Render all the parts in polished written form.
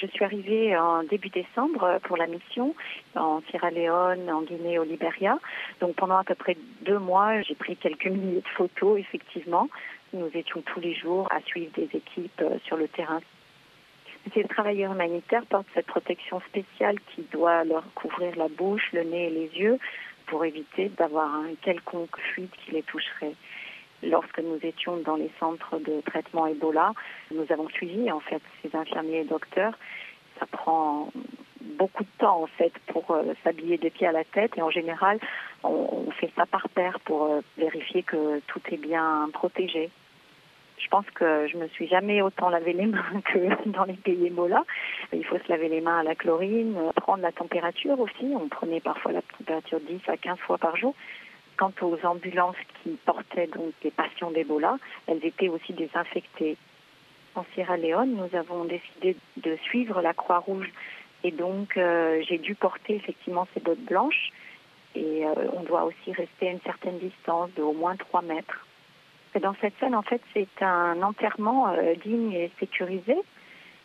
Je suis arrivée en début décembre pour la mission en Sierra Leone, en Guinée, au Libéria. Donc pendant à peu près 2 mois, j'ai pris quelques milliers de photos, effectivement. Nous étions tous les jours à suivre des équipes sur le terrain. Ces travailleurs humanitaires portent cette protection spéciale qui doit leur couvrir la bouche, le nez et les yeux pour éviter d'avoir un quelconque fluide qui les toucherait. Lorsque nous étions dans les centres de traitement Ebola, nous avons suivi en fait ces infirmiers et docteurs. Ça prend beaucoup de temps en fait pour s'habiller des pieds à la tête et en général on fait ça par paire pour vérifier que tout est bien protégé. Je pense que je me suis jamais autant lavé les mains que dans les pays Ebola. Il faut se laver les mains à la chlorine, prendre la température aussi. On prenait parfois la température 10 à 15 fois par jour. Quant aux ambulances qui portaient donc des patients d'Ebola, elles étaient aussi désinfectées. En Sierra Leone, nous avons décidé de suivre la Croix-Rouge et donc j'ai dû porter effectivement ces bottes blanches et on doit aussi rester à une certaine distance de au moins 3 mètres. Et dans cette scène, en fait, c'est un enterrement digne et sécurisé.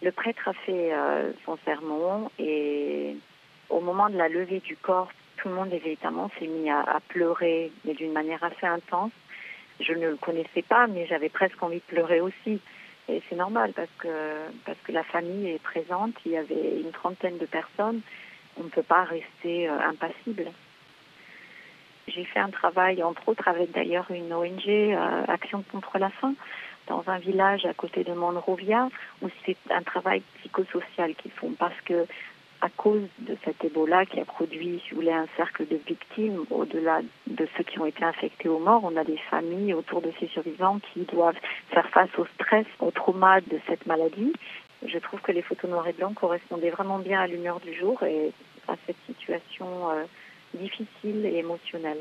Le prêtre a fait son sermon et au moment de la levée du corps, tout le monde évidemment s'est mis à pleurer, mais d'une manière assez intense. Je ne le connaissais pas, mais j'avais presque envie de pleurer aussi. Et c'est normal parce que la famille est présente. Il y avait une 30aine de personnes. On ne peut pas rester impassible. J'ai fait un travail, entre autres, avec d'ailleurs une ONG, Action contre la faim, dans un village à côté de Monrovia, où c'est un travail psychosocial qu'ils font parce que à cause de cet Ebola qui a produit, si vous voulez, un cercle de victimes, au-delà de ceux qui ont été infectés ou morts, on a des familles autour de ces survivants qui doivent faire face au stress, au trauma de cette maladie. Je trouve que les photos noir et blanc correspondaient vraiment bien à l'humeur du jour et à cette situation difficile et émotionnelle.